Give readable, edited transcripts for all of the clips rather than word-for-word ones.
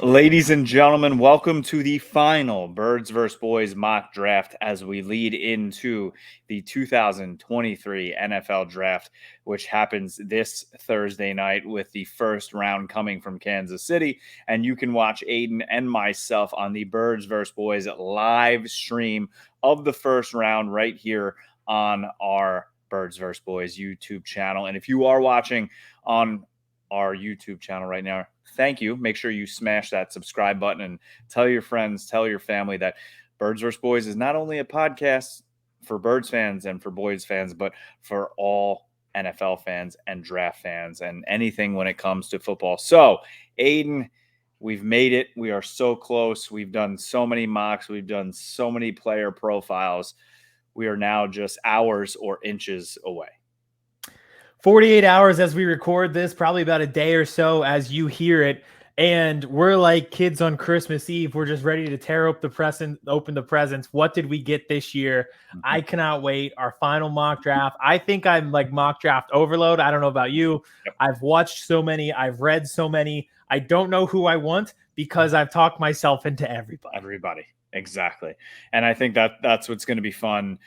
Ladies and gentlemen, welcome to the final Birds vs. Boys mock draft as we lead into the 2023 NFL Draft, which happens this Thursday night with the first round coming from Kansas City. And you can watch Aidan and myself on the Birds vs. Boys live stream of the first round right here on our Birds vs. Boys YouTube channel. And if you are watching on our YouTube channel right now, thank you. Make sure you smash that subscribe button and tell your friends, tell your family that Birds vs. Boys is not only a podcast for Birds fans and for Boys fans, but for all NFL fans and draft fans and anything when it comes to football. So, Aidan, we've made it. We are so close. We've done so many mocks. We've done so many player profiles. We are now just hours or inches away. 48 hours as we record this, probably about a day or so as you hear it. And we're like kids on Christmas Eve. We're just ready to tear up open the presents. What did we get this year? I cannot wait. Our final mock draft. I think I'm like mock draft overload. I don't know about you. Yep. I've watched so many. I've read so many. I don't know who I want because I've talked myself into everybody. Exactly. And I think that's what's going to be fun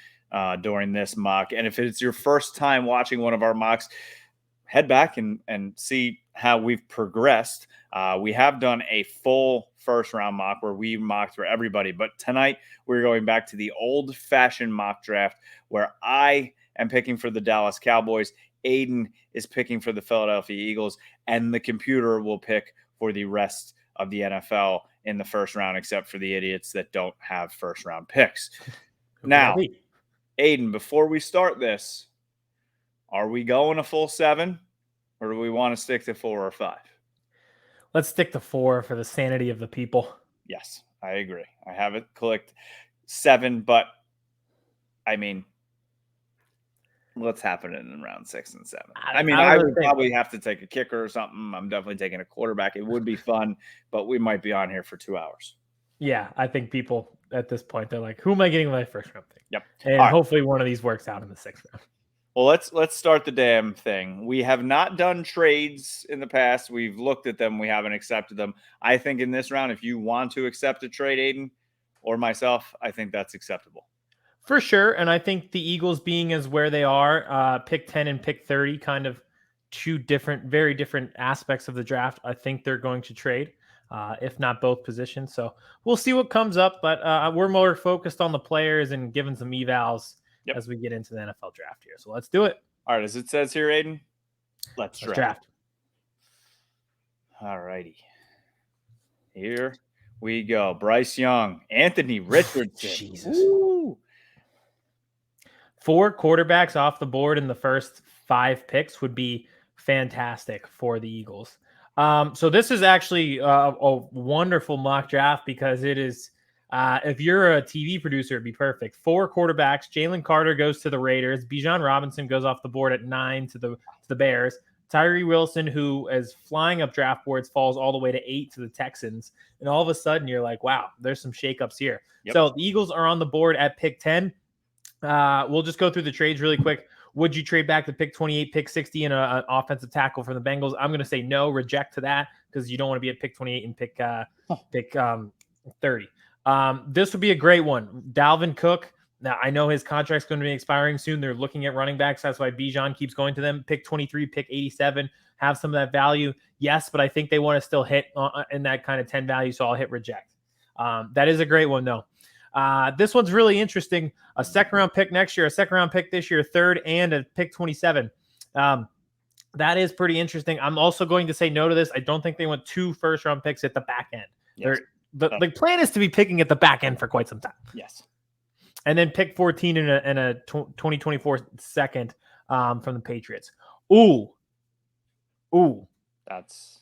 during this mock. And if it's your first time watching one of our mocks, head back and see how we've progressed. We have done a full first round mock where we mocked for everybody, but tonight we're going back to the old fashioned mock draft where I am picking for the Dallas Cowboys. Aidan is picking for the Philadelphia Eagles, and the computer will pick for the rest of the NFL in the first round, except for the idiots that don't have first round picks. Now, Aidan, before we start this, are we going a full 7 or do we want to stick to 4 or 5? Let's stick to 4 for the sanity of the people. Yes, I agree. I have it clicked 7, but I mean, what's happening in round 6 and 7? I would probably have to take a kicker or something. I'm definitely taking a quarterback. It would be fun, but we might be on here for 2 hours. Yeah, I think people at this point, they're like, who am I getting with my first round pick? Yep. And hopefully one of these works out in the 6th round. Well, let's start the damn thing. We have not done trades in the past. We've looked at them. We haven't accepted them. I think in this round, if you want to accept a trade, Aidan, or myself, I think that's acceptable. For sure. And I think the Eagles being as where they are, pick 10 and pick 30, kind of two very different aspects of the draft. I think they're going to trade, if not both positions. So we'll see what comes up, but we're more focused on the players and giving some evals as we get into the NFL draft here. So let's do it. All right. As it says here, Aidan, let's draft. All righty. Here we go. Bryce Young, Anthony Richardson. Jesus. Ooh. 4 quarterbacks off the board in the first 5 picks would be fantastic for the Eagles. So this is actually a wonderful mock draft because it is, if you're a TV producer, it'd be perfect. 4 quarterbacks. Jalen Carter goes to the Raiders. Bijan Robinson goes off the board at 9 to the Bears. Tyree Wilson, who is flying up draft boards, falls all the way to 8 to the Texans. And all of a sudden, you're like, wow, there's some shakeups here. Yep. So the Eagles are on the board at pick 10. We'll just go through the trades really quick. Would you trade back to pick 28, pick 60, and an offensive tackle from the Bengals? I'm going to say no, reject to that because you don't want to be at pick 28 and pick 30. This would be a great one. Dalvin Cook. Now, I know his contract's going to be expiring soon. They're looking at running backs. That's why Bijan keeps going to them. Pick 23, pick 87, have some of that value. Yes, but I think they want to still hit in that kind of 10 value, so I'll hit reject. That is a great one, though. This one's really interesting. A second-round pick next year, a second-round pick this year, 3rd, and a pick 27. That is pretty interesting. I'm also going to say no to this. I don't think they want 2 first-round picks at the back end. Yes. The plan is to be picking at the back end for quite some time. Yes. And then pick 14 in a 2024 second from the Patriots. Ooh. That's...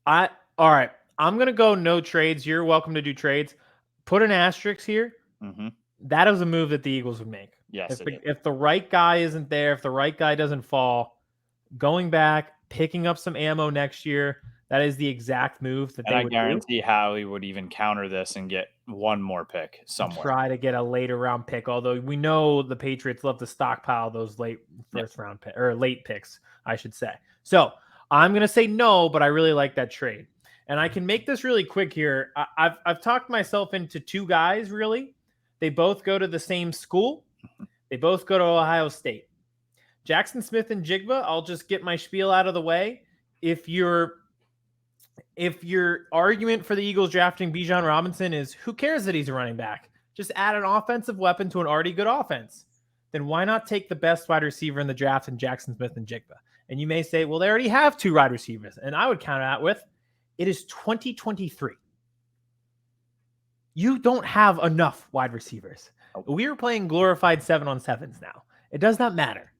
All right. I'm going to go no trades. You're welcome to do trades. Put an asterisk here. Mm-hmm. That is a move that the Eagles would make. Yes. If the right guy isn't there, if the right guy doesn't fall, going back, picking up some ammo next year, that is the exact move that they would do. I guarantee Howie would even counter this and get one more pick somewhere. Try to get a later round pick, although we know the Patriots love to stockpile those late first round pick or late picks, I should say. So I'm going to say no, but I really like that trade. And I can make this really quick here. I've talked myself into two guys, really. They both go to the same school. They both go to Ohio State. Jackson Smith and Jigba, I'll just get my spiel out of the way. If your argument for the Eagles drafting Bijan Robinson is who cares that he's a running back, just add an offensive weapon to an already good offense, then why not take the best wide receiver in the draft in Jackson Smith and Jigba? And you may say, well, they already have two wide receivers. And I would counter that with, it is 2023. You don't have enough wide receivers. We are playing glorified 7-on-7s now. It does not matter.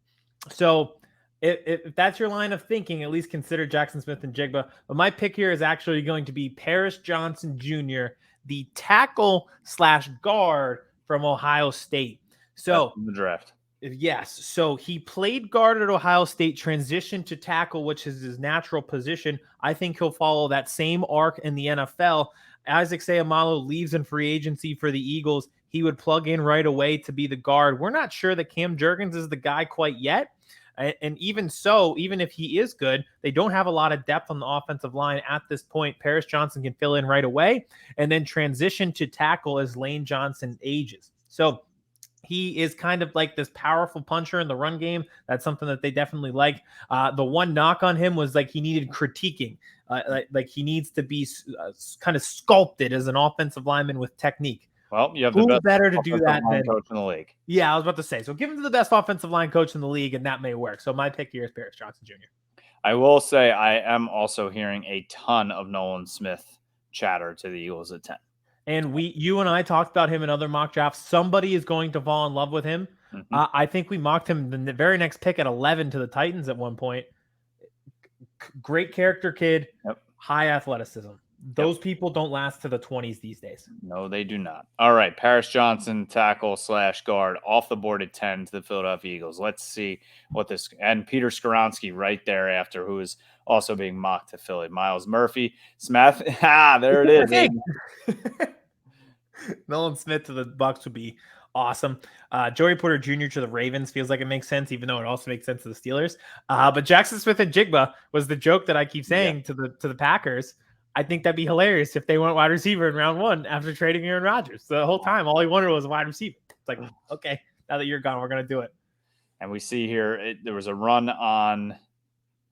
So if that's your line of thinking, at least consider Jackson Smith and Jigba. But my pick here is actually going to be Paris Johnson Jr., the tackle/guard from Ohio State. So in the draft. Yes. So he played guard at Ohio State, transitioned to tackle, which is his natural position. I think he'll follow that same arc in the NFL. Isaac Seumalo leaves in free agency for the Eagles. He would plug in right away to be the guard. We're not sure that Cam Jurgens is the guy quite yet. And even so, even if he is good, they don't have a lot of depth on the offensive line at this point. Paris Johnson can fill in right away and then transition to tackle as Lane Johnson ages. So he is kind of like this powerful puncher in the run game. That's something that they definitely like. The one knock on him was like he needed critiquing. Like he needs to be kind of sculpted as an offensive lineman with technique. Well, you have Who's the best better to do that than coach in the league. Yeah, I was about to say. So give him to the best offensive line coach in the league, and that may work. So my pick here is Paris Johnson Jr. I will say I am also hearing a ton of Nolan Smith chatter to the Eagles at 10. And you and I talked about him in other mock drafts. Somebody is going to fall in love with him. Mm-hmm. I think we mocked him the very next pick at 11 to the Titans at one point. Great character kid, high athleticism. Those people don't last to the 20s these days. No, they do not. All right, Paris Johnson, tackle/guard, off the board at 10 to the Philadelphia Eagles. Let's see what this – and Peter Skoronski right there after, who is also being mocked to Philly. Miles Murphy, Smith. There it is. Nolan Smith to the Bucs would be awesome. Joey Porter Jr. to the Ravens feels like it makes sense, even though it also makes sense to the Steelers. But Jackson Smith and Jigba was the joke that I keep saying to the Packers. I think that'd be hilarious if they went wide receiver in round 1 after trading Aaron Rodgers. The whole time, all he wanted was a wide receiver. It's like, okay, now that you're gone, we're going to do it. And we see here, there was a run on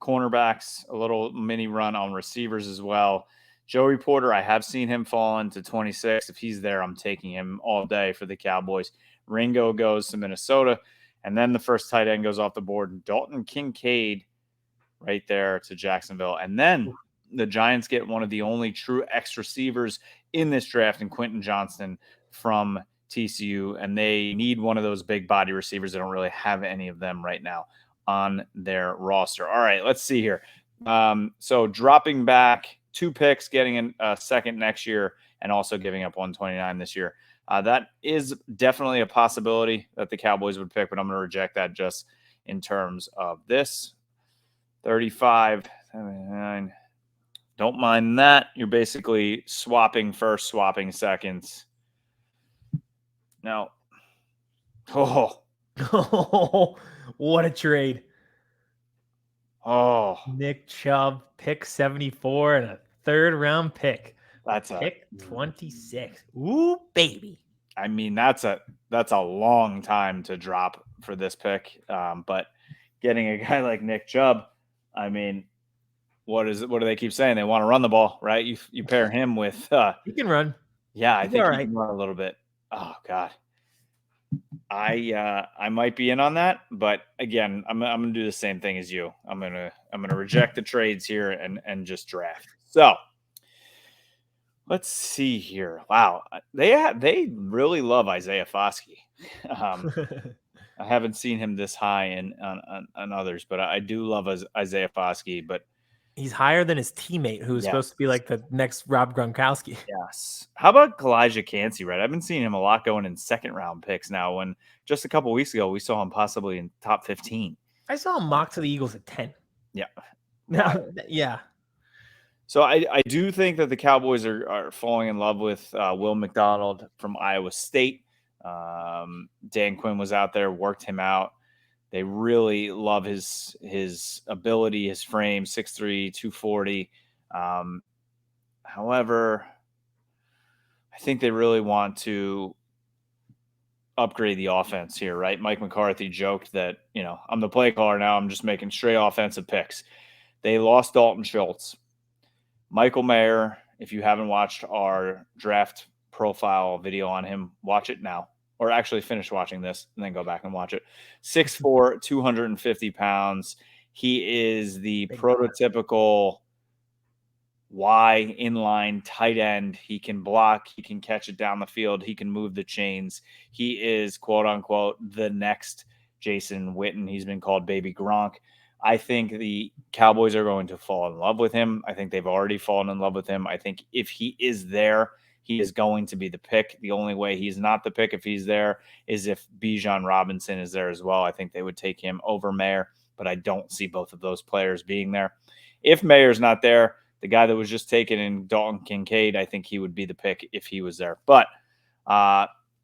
cornerbacks, a little mini run on receivers as well. Joey Porter, I have seen him fall into 26. If he's there, I'm taking him all day for the Cowboys. Ringo goes to Minnesota. And then the first tight end goes off the board. Dalton Kincaid right there to Jacksonville. And then the Giants get one of the only true X receivers in this draft in Quentin Johnston from TCU. And they need one of those big body receivers. They don't really have any of them right now on their roster. All right, let's see here. So dropping back 2 picks, getting a second next year, and also giving up 129 this year. That is definitely a possibility that the Cowboys would pick, but I'm going to reject that just in terms of this. 35, 79. Don't mind that. You're basically swapping first, swapping seconds. Now, what a trade. Nick Chubb, pick 74 and a 3rd-round pick. That's pick 26. Ooh, baby. I mean, that's a long time to drop for this pick. But getting a guy like Nick Chubb, I mean, what do they keep saying? They want to run the ball, right? You pair him with he can run. Yeah, I think he can run a little bit. Oh God. I might be in on that, but again, I'm gonna do the same thing as you. I'm gonna reject the trades here and just draft. So let's see here. Wow, they really love Isaiah Foskey. I haven't seen him this high on others, but I do love Isaiah Foskey. But he's higher than his teammate, who's supposed to be like the next Rob Gronkowski. Yes. How about Elijah Cansey, right? I've been seeing him a lot going in 2nd-round picks now, when just a couple weeks ago we saw him possibly in top 15. I saw him mocked to the Eagles at 10. Yeah. Yeah. So I do think that the Cowboys are falling in love with Will McDonald from Iowa State. Dan Quinn was out there, worked him out. They really love his ability, his frame, 6'3", 240. However, I think they really want to upgrade the offense here, right? Mike McCarthy joked that, I'm the play caller now. I'm just making straight offensive picks. They lost Dalton Schultz. Michael Mayer, if you haven't watched our draft profile video on him, watch it now. Or actually finish watching this and then go back and watch it. 6'4", 250 pounds. He is the prototypical Y inline tight end. He can block. He can catch it down the field. He can move the chains. He is, quote unquote, the next Jason Witten. He's been called Baby Gronk. I think the Cowboys are going to fall in love with him. I think they've already fallen in love with him. I think if he is there, he is going to be the pick. The only way he's not the pick if he's there is if Bijan Robinson is there as well. I think they would take him over Mayer, but I don't see both of those players being there. If Mayer's not there, the guy that was just taken in Dalton Kincaid, I think he would be the pick if he was there. But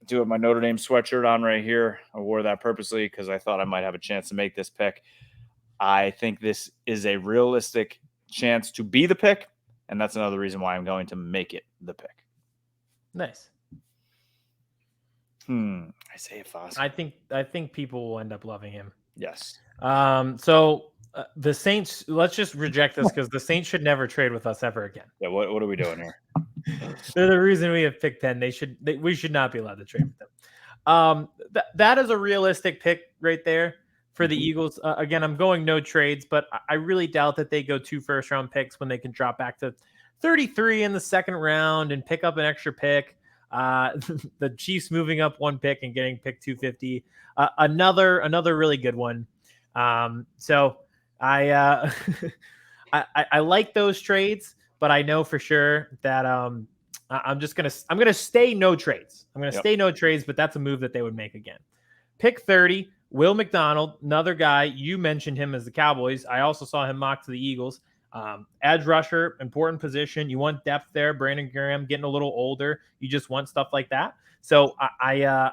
do have my Notre Dame sweatshirt on right here. I wore that purposely because I thought I might have a chance to make this pick. I think this is a realistic chance to be the pick, and that's another reason why I'm going to make it the pick. Nice. Isaiah Foskey. I think people will end up loving him. Yes. So the Saints, let's just reject this because the Saints should never trade with us ever again. Yeah, what are we doing here? They're the reason we have picked 10. We should not be allowed to trade with them. That is a realistic pick right there for the Eagles. Again, I'm going no trades, but I really doubt that they go 2 first-round picks when they can drop back to 33 in the second round and pick up an extra pick. The Chiefs moving up 1 pick and getting pick 250. Another really good one. So I like those trades, but I know for sure that I'm gonna stay no trades. I'm gonna stay no trades, but that's a move that they would make again. Pick 30, Will McDonald, another guy. You mentioned him as the Cowboys. I also saw him mocked to the Eagles. Edge rusher, important position. You want depth there. Brandon Graham getting a little older. You just want stuff like that. So I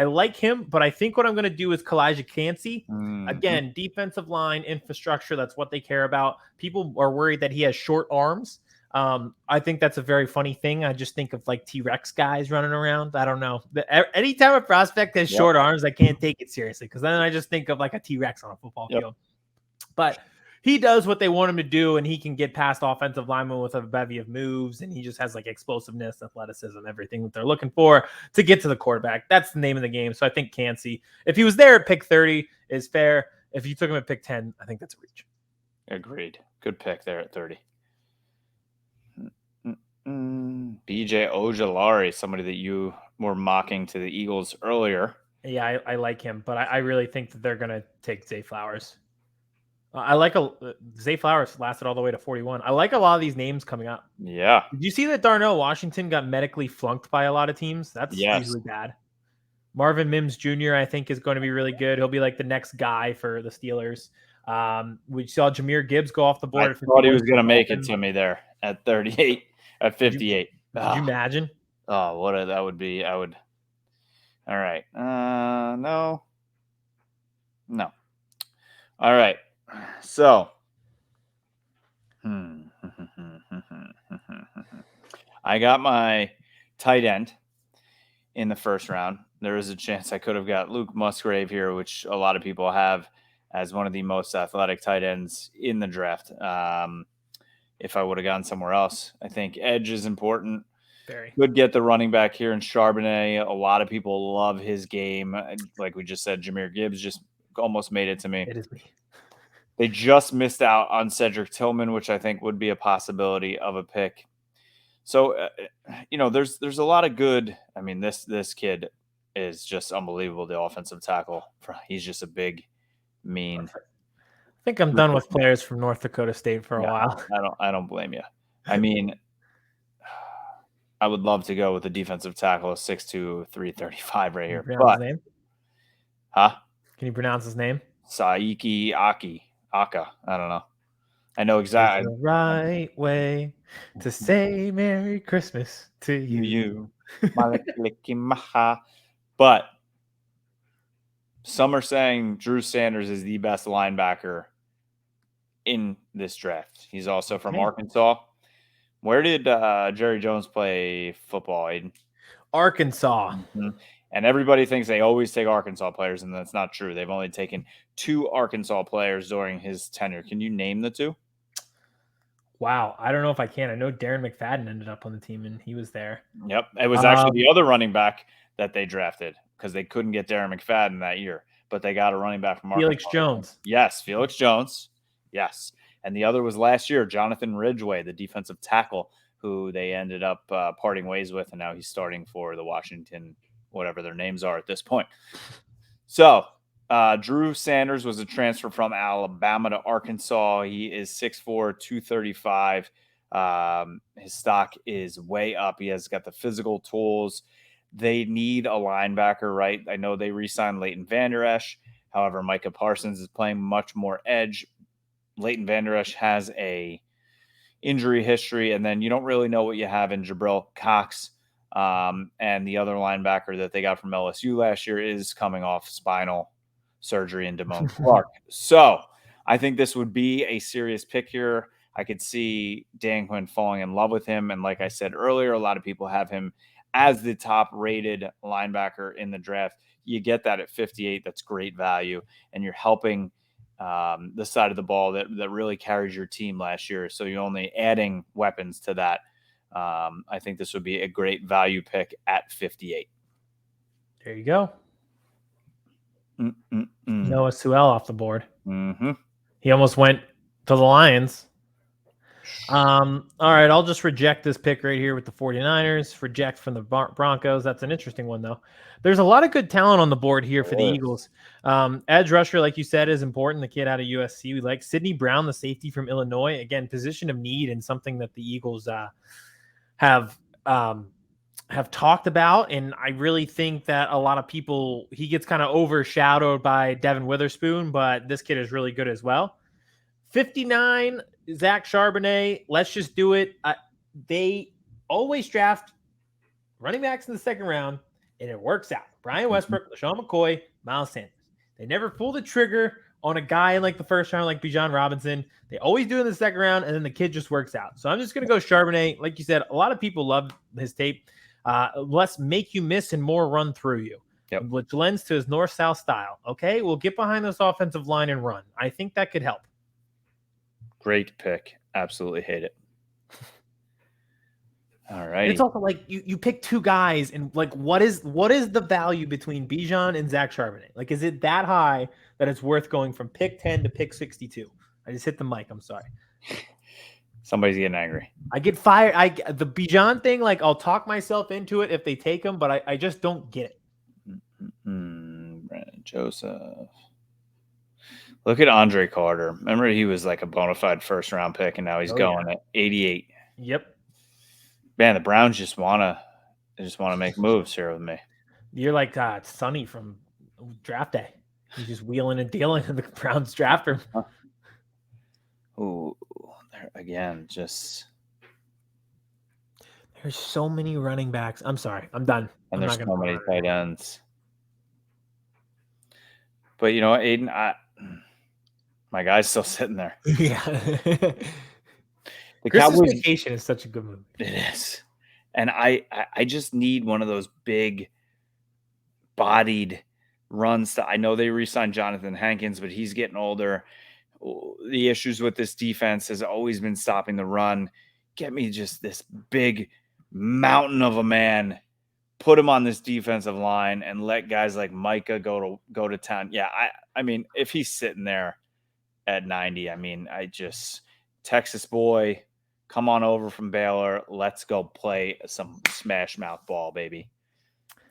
like him, but I think what I'm going to do is Kalijah Cansey. Again, defensive line, infrastructure, that's what they care about. People are worried that he has short arms. I think that's a very funny thing. I just think of like T-Rex guys running around. I don't know. Anytime a prospect has short arms, I can't take it seriously because then I just think of like a T-Rex on a football field. But he does what they want him to do, and he can get past offensive linemen with a bevy of moves, and he just has like explosiveness, athleticism, everything that they're looking for to get to the quarterback. That's the name of the game. So I think Cansey, if he was there at pick 30, is fair. If you took him at pick 10, I think that's a reach. Agreed. Good pick there at 30. BJ Ojulari, somebody that you were mocking to the Eagles earlier. Yeah, I like him, but I really think that they're going to take Zay Flowers. I like Zay Flowers lasted all the way to 41. I like a lot of these names coming up. Yeah. Did you see that Darnell Washington got medically flunked by a lot of teams? That's usually bad. Marvin Mims Jr., I think, is going to be really good. He'll be like the next guy for the Steelers. We saw Jahmyr Gibbs go off the board. I thought he was going to make it to me there at 38, at 58. Could you imagine? Oh, what that would be. I would. All right. No. All right. So, I got my tight end in the first round. There is a chance I could have got Luke Musgrave here, which a lot of people have as one of the most athletic tight ends in the draft. If I would have gone somewhere else, I think edge is important. Could get the running back here in Charbonnet. A lot of people love his game. Like we just said, Jahmyr Gibbs just almost made it to me. It is me. They just missed out on Cedric Tillman, which I think would be a possibility of a pick. So, there's a lot of good. I mean, this kid is just unbelievable. The offensive tackle. He's just a big, mean. Perfect. I think I'm done with players from North Dakota State for a while. I don't blame you. I mean, I would love to go with the defensive tackle, 6'2", 335 right here. Pronounce his name? Huh? Can you pronounce his name? Saiki Aka. I don't know. I know exactly. There's the right way to say Merry Christmas to you. But some are saying Drew Sanders is the best linebacker in this draft. He's also from Arkansas. Where did Jerry Jones play football, Aiden? Arkansas. Mhm. And everybody thinks they always take Arkansas players, and that's not true. They've only taken 2 Arkansas players during his tenure. Can you name the 2? Wow. I don't know if I can. I know Darren McFadden ended up on the team and he was there. Yep. It was actually Um, the other running back that they drafted because they couldn't get Darren McFadden that year, but they got a running back from Felix Arkansas. Jones. Yes, Felix Jones. Yes. And the other was last year, Jonathan Ridgeway, the defensive tackle, who they ended up parting ways with, and now he's starting for the Washington, whatever their names are at this point. So, Drew Sanders was a transfer from Alabama to Arkansas. He is 6'4", 235. His stock is way up. He has got the physical tools. They need a linebacker, right? I know they re-signed Leighton Vander Esch. However, Micah Parsons is playing much more edge. Leighton Vander Esch has a injury history, and then you don't really know what you have in Jabril Cox. And the other linebacker that they got from LSU last year is coming off spinal surgery in Damone Clark. So I think this would be a serious pick here. I could see Dan Quinn falling in love with him. And like I said earlier, a lot of people have him as the top rated linebacker in the draft. You get that at 58. That's great value. And you're helping the side of the ball that really carries your team last year. So you're only adding weapons to that. I think this would be a great value pick at 58. There you go. Mm-mm-mm. Noah Sewell off the board. Mm-hmm. He almost went to the Lions. All right, I'll just reject this pick right here with the 49ers. Reject from the Broncos. That's an interesting one, though. There's a lot of good talent on the board here for the Eagles. Edge rusher, like you said, is important. The kid out of USC. We like Sidney Brown, the safety from Illinois. Again, position of need and something that the Eagles have talked about. And I really think that a lot of people, he gets kind of overshadowed by Devin Witherspoon, but this kid is really good as well. 59, Zach Charbonnet. Let's just do it. They always draft running backs in the second round, and it works out. Brian Westbrook, LaShawn McCoy, Miles Sanders. They never pull the trigger on a guy in like the first round, like Bijan Robinson. They always do it in the second round, and then the kid just works out. So I'm just going to go Charbonnet. Like you said, a lot of people love his tape. Less make you miss and more run through you. Yep. Which lends to his north-south style. Okay, we'll get behind this offensive line and run. I think that could help. Great pick. Absolutely hate it. All right. It's also like you pick two guys, and like what is the value between Bijan and Zach Charbonnet? Like, is it that high that it's worth going from pick 10 to pick 62? I just hit the mic. I'm sorry. Somebody's getting angry. I get fired. The Bijan thing, like I'll talk myself into it if they take him, but I just don't get it. Brandon Joseph. Look at Andre Carter. Remember, he was like a bona fide first round pick, and now he's going at 88. Yep. Man, the Browns just want to make moves here with me. You're like Sonny from draft day. He's just wheeling and dealing in the Browns draft room. Ooh, there again, just there's so many running backs. I'm sorry, I'm done. And there's so many tight ends. But you know what, Aiden, my guy's still sitting there. Yeah. The Christmas Cowboys Vacation is such a good movie. It is. And I just need one of those big bodied runs. I know they re-signed Jonathan Hankins, but he's getting older. The issues with this defense has always been stopping the run. Get me just this big mountain of a man, put him on this defensive line, and let guys like Micah go to town. Yeah, I mean, if he's sitting there at 90, I mean, Texas boy, come on over from Baylor. Let's go play some smash mouth ball, baby.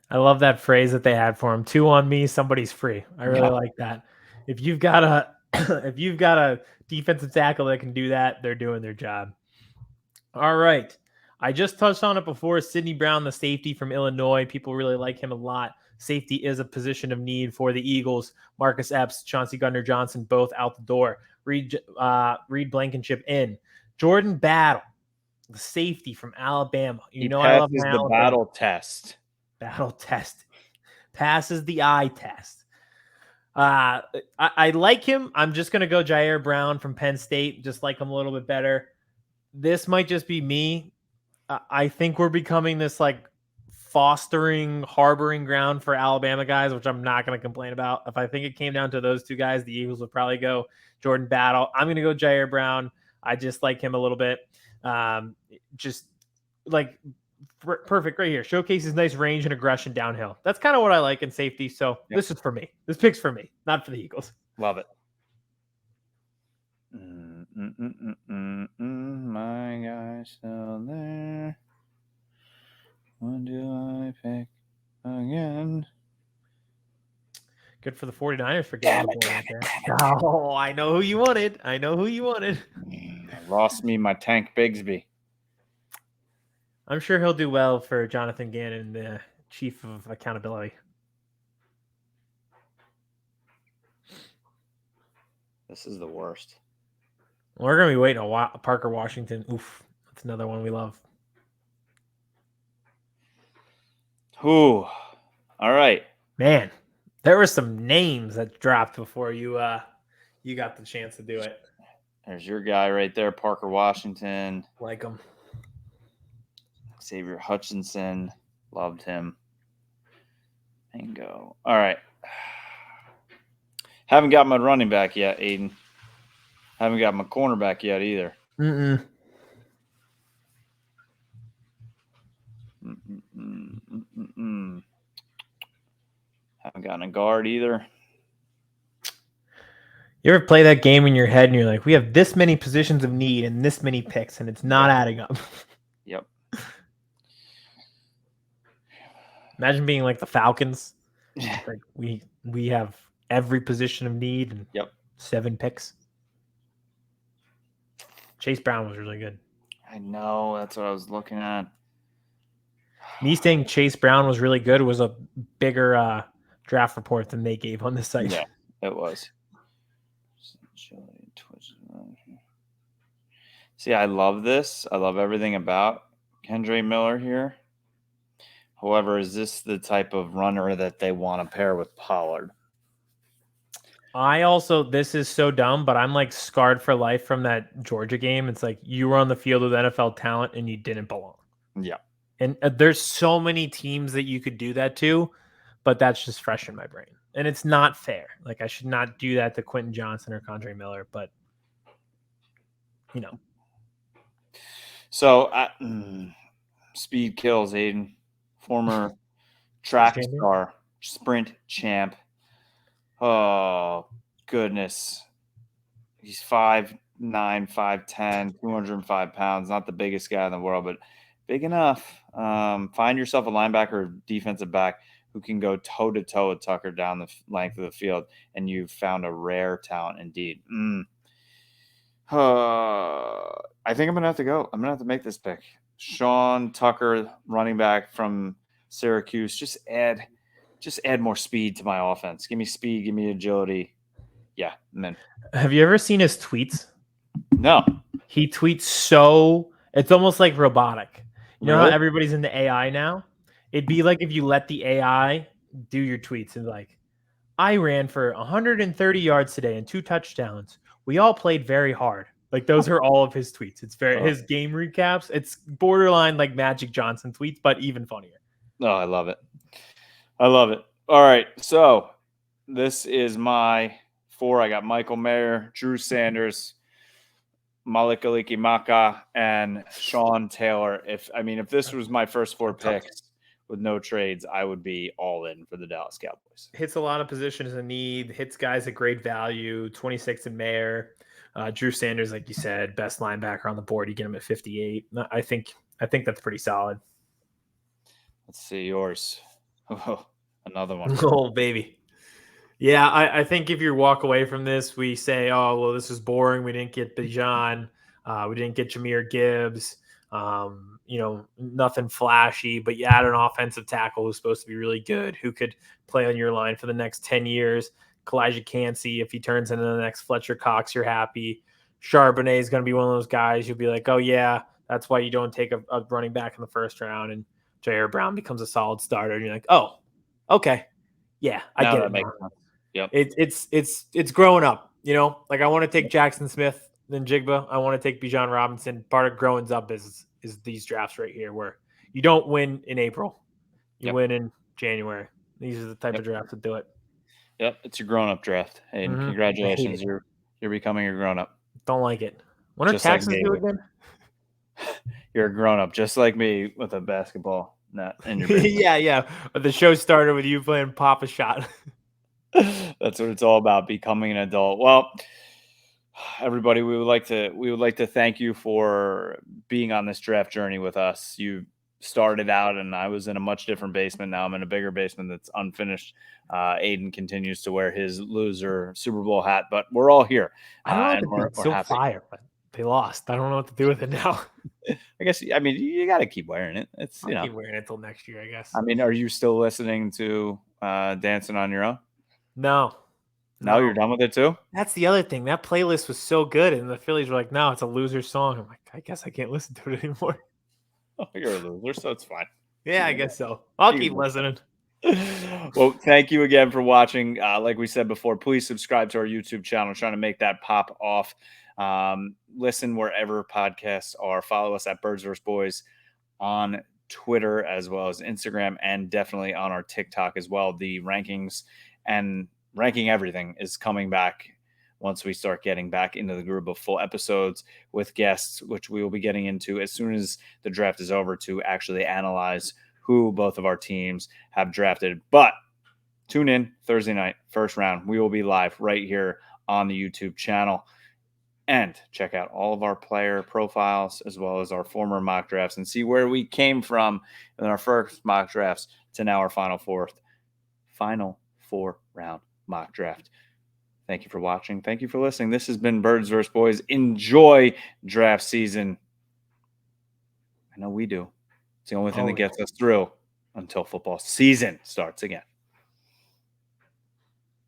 I love that phrase that they had for him. 2 on me, somebody's free. I really like that. If you've got a defensive tackle that can do that, they're doing their job. All right. I just touched on it before. Sidney Brown, the safety from Illinois. People really like him a lot. Safety is a position of need for the Eagles. Marcus Epps, Chauncey Gardner-Johnson, both out the door. Reed Blankenship in. Jordan Battle, the safety from Alabama. I love the battle test. Battle test. Passes the eye test. I like him. I'm just going to go Jair Brown from Penn State. Just like him a little bit better. this might just be me. I think we're becoming this like fostering, harboring ground for Alabama guys, which I'm not going to complain about. If I think it came down to those two guys, the Eagles would probably go Jordan Battle. I'm going to go Jair Brown. I just like him a little bit. Just like perfect right here. Showcases nice range and aggression downhill. That's kind of what I like in safety. So This is for me. This pick's for me, not for the Eagles. Love it. My guy's still there. When do I pick again? Good for the 49ers for getting the board right there. Oh, I know who you wanted. I Lost me my Tank Bigsby. I'm sure he'll do well for Jonathan Gannon, the chief of accountability. This is the worst. We're going to be waiting a while. Parker Washington. Oof. That's another one we love. Ooh. All right. Man, there were some names that dropped before you got the chance to do it. There's your guy right there, Parker Washington. Like him. Xavier Hutchinson. Loved him. Bingo. All right. Haven't got my running back yet, Aiden. Haven't got my cornerback yet either. Haven't gotten a guard either. You ever play that game in your head and you're like, we have this many positions of need and this many picks, and it's not adding up? Yep. Imagine being like the Falcons. Like we have every position of need and 7 picks. Chase Brown was really good. I know. That's what I was looking at. Me saying Chase Brown was really good was a bigger draft report than they gave on the site. Yeah, it was. See, I love this. I love everything about Kendre Miller here. However, is this the type of runner that they want to pair with Pollard? This is so dumb, but I'm like scarred for life from that Georgia game. It's like you were on the field with NFL talent and you didn't belong. Yeah. And there's so many teams that you could do that to, but that's just fresh in my brain. And it's not fair. Like I should not do that to Quentin Johnson or Kendre Miller, but you know. So speed kills, Aiden. Former track star, sprint champ. Oh, goodness. He's 5'9", 5'10", 205 pounds. Not the biggest guy in the world, but big enough. Find yourself a linebacker or defensive back who can go toe-to-toe with Tucker down the length of the field, and you've found a rare talent indeed. I think I'm going to have to go. I'm going to have to make this pick. Sean Tucker, running back from Syracuse. Just add more speed to my offense. Give me speed. Give me agility. Yeah, man. Have you ever seen his tweets? No. He tweets it's almost like robotic. You know how everybody's in the AI now? It'd be like if you let the AI do your tweets and like, I ran for 130 yards today and 2 touchdowns. We all played very hard. Like those are all of his tweets. It's his game recaps. It's borderline like Magic Johnson tweets, but even funnier. Oh, I love it. I love it. All right. So this is my 4. I got Michael Mayer, Drew Sanders, Malik Alikimaka, and Sean Taylor. If this was my first 4 picks with no trades, I would be all in for the Dallas Cowboys. Hits a lot of positions in need, hits guys at great value, 26 in Mayer. Drew Sanders, like you said, best linebacker on the board. You get him at 58. I think that's pretty solid. Let's see yours. Oh, another one. Oh, baby. Yeah, I think if you walk away from this, we say, oh, well, this is boring. We didn't get Bijan. We didn't get Jahmyr Gibbs. Nothing flashy, but you add an offensive tackle who's supposed to be really good, who could play on your line for the next 10 years. Kalijah Cansey, if he turns into the next Fletcher Cox, you're happy. Charbonnet is going to be one of those guys you'll be like, oh, yeah, that's why you don't take a running back in the first round. And Jair Brown becomes a solid starter. And you're like, oh, okay. Yeah, I get it. Yep. It's growing up, Like I want to take Jackson Smith than Jigba. I want to take Bijan Robinson. Part of growing up is these drafts right here, where you don't win in April, you Yep. win in January. These are the type Yep. of drafts that do it. Yep. It's a grown-up draft. And I hate congratulations. it. You're becoming a grown-up. Don't like it. When are Just like taxes me. due again? You're a grown-up, just like me, with a basketball net in your basement. Yeah. But the show started with you playing Papa Shot. That's what it's all about, becoming an adult. Well, everybody, we would like to thank you for being on this draft journey with us. You started out, and I was in a much different basement. Now I'm in a bigger basement that's unfinished. Aidan continues to wear his loser Super Bowl hat, but we're all here, I don't know what and to do. It's we're so happy. fire, but they lost. I don't know what to do with it now. I guess, I mean, you got to keep wearing it. It's, I'll keep wearing it till next year, I guess. I mean, are you still listening to Dancing on Your Own? No, No, you're no. done with it too? That's the other thing. That playlist was so good, and the Phillies were like, "No, it's a loser song." I'm like, I guess I can't listen to it anymore. Oh, you're a loser, so it's fine. Yeah, I guess so. I'll You keep can listening. Well, thank you again for watching. Like we said before, please subscribe to our YouTube channel. Trying to make that pop off. Listen wherever podcasts are. Follow us at Birds vs. Boys on Twitter as well as Instagram, and definitely on our TikTok as well. The rankings and ranking everything is coming back once we start getting back into the group of full episodes with guests, which we will be getting into as soon as the draft is over, to actually analyze who both of our teams have drafted. But tune in Thursday night, first round. We will be live right here on the YouTube channel. And check out all of our player profiles as well as our former mock drafts and see where we came from in our first mock drafts to now our final four round mock draft. Thank you for watching. Thank you for listening. This has been Birds vs. Boys. Enjoy draft season. I know we do. It's the only thing that gets us through until football season starts again.